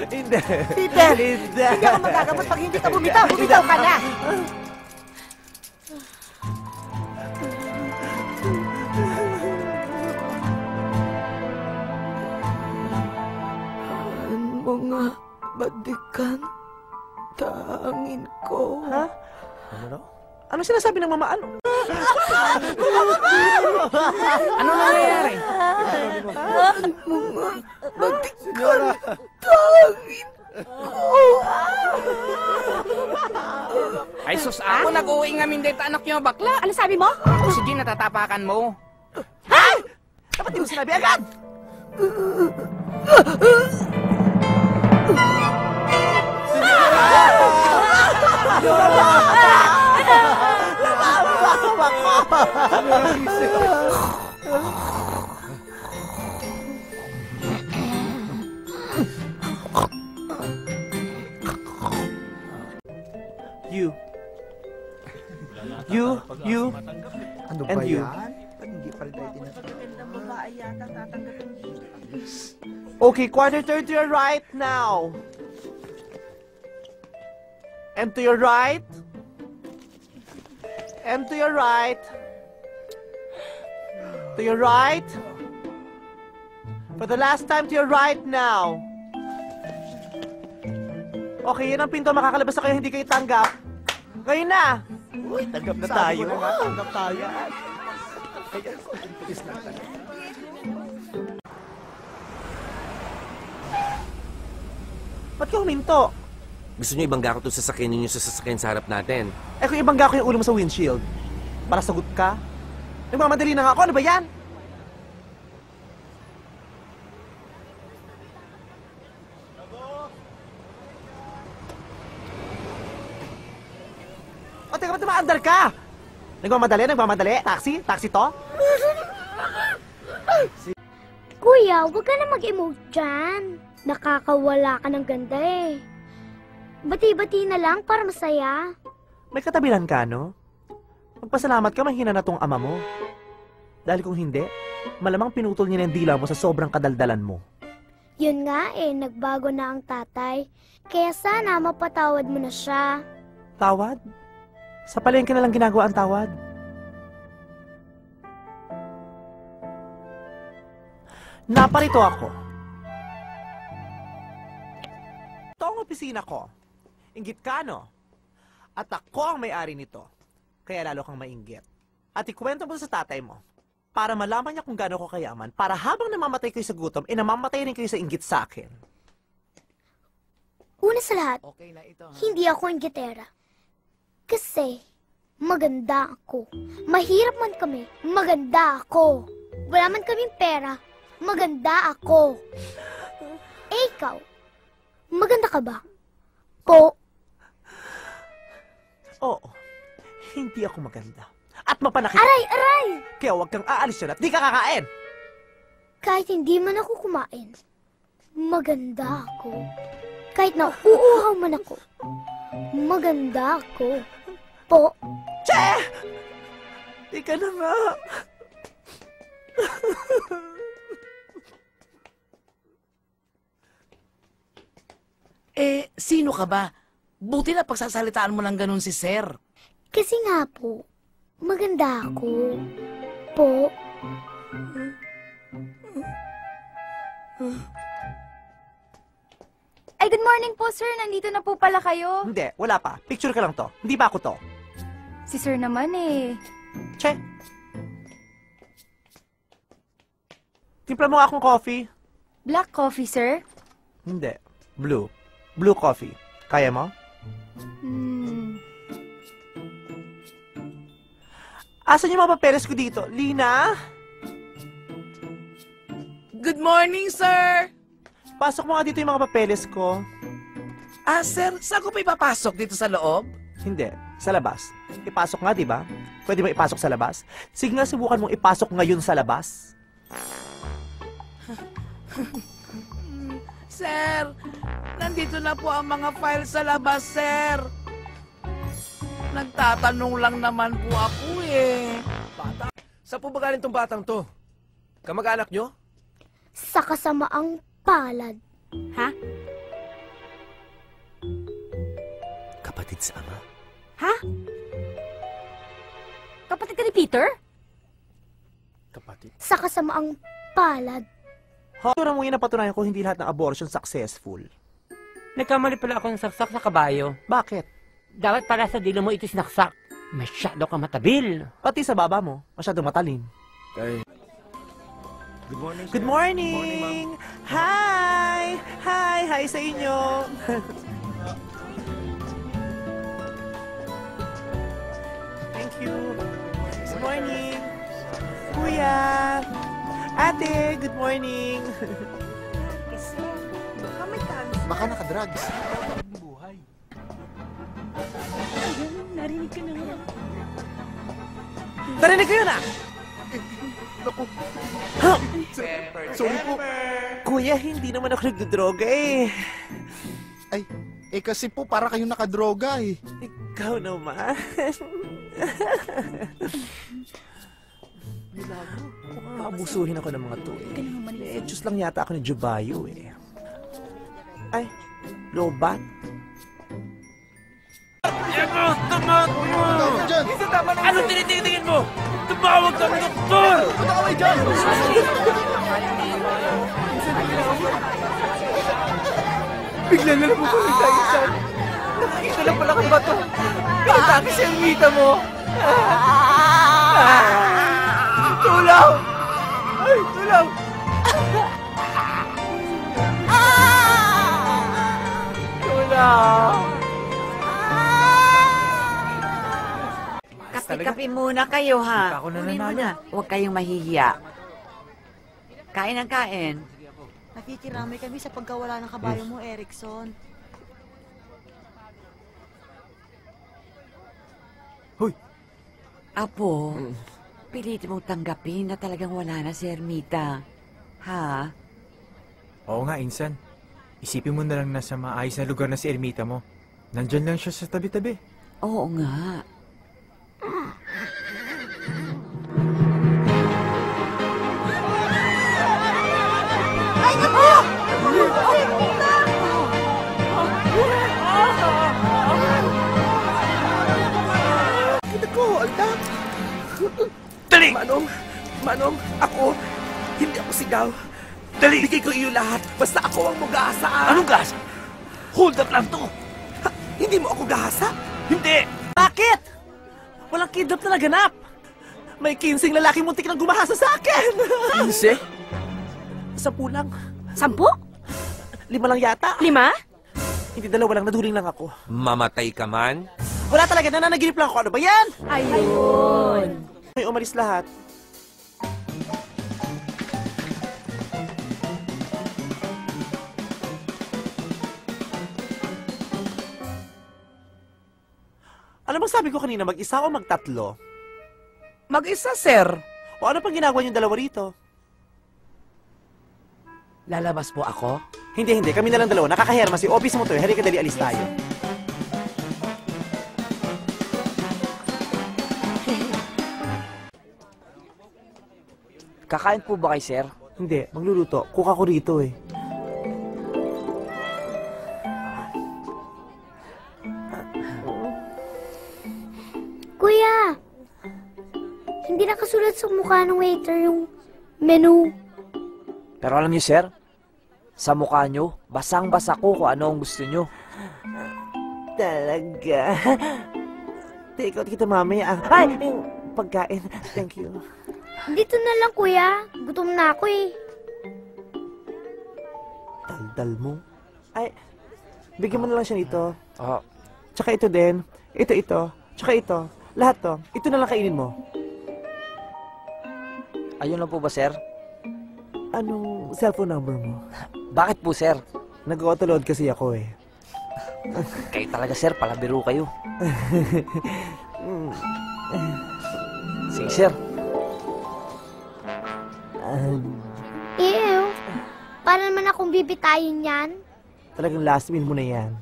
Hindi. Peter! Hindi. Hindi ako magagamot pag hindi ka bumitaw. Bumitaw ka na! Mga badikan, tangin ko. Ha? Ano na? Ano sinasabi ng mama? Ano? Ano nangyayari? Mga badikan, tangin ko. Ay sus, ako nag-uwi nga mindeta anak nyo, bakla. Ano sabi mo? O sige, natatapakan mo. Ha? Dapat di mo sinabi agad! You, Ano and ba you. yan? Hindi pa rin tayo tinatawag. Okay, quarter turn to your right now. And to your right. And to your right. To your right. For the last time, to your right now. Okay, yan ang pinto. Makakalabas na kayo, hindi kayo tanggap. Ngayon na. Uy, tanggap na Sabi tayo. ko na nga, Tanggap tayo. Ba't ka huminto? Gusto niyo ibangga ko itong sasakyan ninyo sa sasakyan sa harap natin. Eh kung ibangga ko yung ulo mo sa windshield, para sagot ka? Nagmamadali na nga ako, ano ba yan? O, teka, ba't tumaandar ka? Nagmamadali? Taxi? Taxi to? Kuya, huwag ka na mag-emote dyan. Nakakawala ka ng ganda eh. Bati-bati na lang para masaya. May katabilan ka, no? Magpasalamat ka, mahina na tong ama mo. Dahil kung hindi, malamang pinutol niya ng dila mo sa sobrang kadaldalan mo. Yun nga eh, nagbago na ang tatay. Kaya sana mapatawad mo na siya. Tawad? Sa palengke na lang ginagawa ang tawad. Naparito ako. Ito ang opisina ko. Inggit ka, no? At ako ang may-ari nito. Kaya lalo kang mainggit. At ikwento mo sa tatay mo para malaman niya kung gaano ko kayaman para habang namamatay kayo sa gutom, namamatay rin kayo sa inggit sa akin. Una sa lahat, Okay na ito, ha? hindi ako inggitera. Kasi, maganda ako. Mahirap man kami, maganda ako. Wala man kaming pera, maganda ako. Eh, ikaw, maganda ka ba? Po. Oo, hindi ako maganda. At mapanakit. Aray, aray! Kaya huwag kang aalis dyan at di ka kakain. Kahit hindi man ako kumain, maganda ako. Kahit nauuhaw man ako, maganda ako. Po. Che! Di ka na nga. Eh, sino ka ba? Buti na pagsasalitaan mo ng ganun si Sir. Kasi nga po, maganda ako. Po. Ay, good morning po, sir. Nandito na po pala kayo. Hindi, wala pa. Picture ka lang to. Hindi ba ako to? Si sir naman eh. Che! Timpla mo nga akong coffee. Black coffee, sir? Hindi. Blue. Blue coffee. Kaya mo? Asan yung mga papeles ko dito? Lina? Good morning, sir! Pasok mo nga dito yung mga papeles ko. Ah, sir, saan ko pa ipapasok dito sa loob? Hindi. Sa labas. Ipasok nga, di ba? Pwede mo ipasok sa labas? Sige nga, subukan mong ipasok ngayon sa labas. Sir, nandito na po ang mga files sa labas, sir. Nagtatanong lang naman po ako eh. Bata. Saan po ba galing tong batang to? Kamag-anak nyo? Sa kasamaang palad. Ha? Kapatid sa ama? Ha? Kapatid ka ni Peter? Kapatid. Sa kasamaang palad. Tura mo yun napatunayan ko hindi lahat ng abortion successful. Nagkamali pala ako ng saksak sa kabayo. Bakit? Dapat para sa dilo mo ito sinaksak. Masyado ka matabil. Pati sa baba mo, masyadong matalim. Ay. Good morning, sir. Good morning! Good morning, Hi! Hi! Hi sa inyo! Thank you. Good morning! Kuya! Ate, good morning! Baka naka-drugs. Narinig ko yun ah! Naku. Sorry po. Kuya, hindi naman ako nagdodroga eh. Ay, kasi po para kayong nakadroga eh. Ikaw naman. Mukhang abusuhin ako ng mga to eh. Just lang yata ako ni Jubayo eh. Ay, lobat. Tumawag mo! Diyan! Ano tinitingin mo? Tumawag ka ng doktor! Bigla na lang po tayo sa... Nakikita lang pala kang bato. Pinatake sa mita mo. Tulong! Ay, tulong! Tulong! Kape-kape muna kayo, ha? Ako na Kunin mo nanalo. na. Huwag kayong mahihiya. Kain ang kain. Nakikiramay kami sa pagkawala ng kabayo mo, Erickson. Apo, pilitin mong tanggapin na talagang wala na si Ermita. Ha? Oo nga, Insan. Isipin mo na lang na sa maayos na lugar na si Ermita mo. Nandyan lang siya sa tabi-tabi. Oo nga. Kita ko, alda. Dali! Manong, ako, hindi ako sigaw. Dali! Bigay ko iyo lahat, basta ako ang mag-aasa. Anong gasa? Hold up lang to. Ha, hindi mo ako gahasa? Hindi! Bakit? Walang kidnap na naganap. May 15 lalaki muntik nang gumahasa sa akin. 15? 10 lang. 10? 5 lang yata. 5? Hindi 2 lang, naduling lang ako. Mamatay ka man? Wala talaga, nananaginip lang ako. Ano ba yan? Ayun. May umalis lahat. Ano bang sabi ko kanina, mag-isa o magtatlo? Mag-isa, sir. O ano pang ginagawa niyong dalawa rito? Lalabas po ako? Hindi, kami na lang dalawa. Nakakaherma si office mo to. Halika dali, alis tayo. Kakain po ba kay sir? Hindi, magluluto. Cook ako rito eh. Kuya! Hindi nakasulat sa mukha ng waiter yung menu. Pero alam niyo, sir, sa mukha niyo, basang-basa ko kung ano ang gusto niyo. Talaga. Take out kita mamaya. Ay! Yung pagkain. Thank you. Dito na lang, kuya. Gutom na ako eh. Daldal mo. Ay, bigyan mo na lang siya nito. Oo. Tsaka ito din. Ito. Tsaka ito. Lahat to. Ito na lang kainin mo. Ayun lang po ba, sir? Anong cellphone number mo? Bakit po, sir? Nag-autoload kasi ako eh. Kayo talaga, sir. Palabiro kayo. Sige, sir. Ew. Para naman akong bibitayin yan. Talagang last meal mo na yan.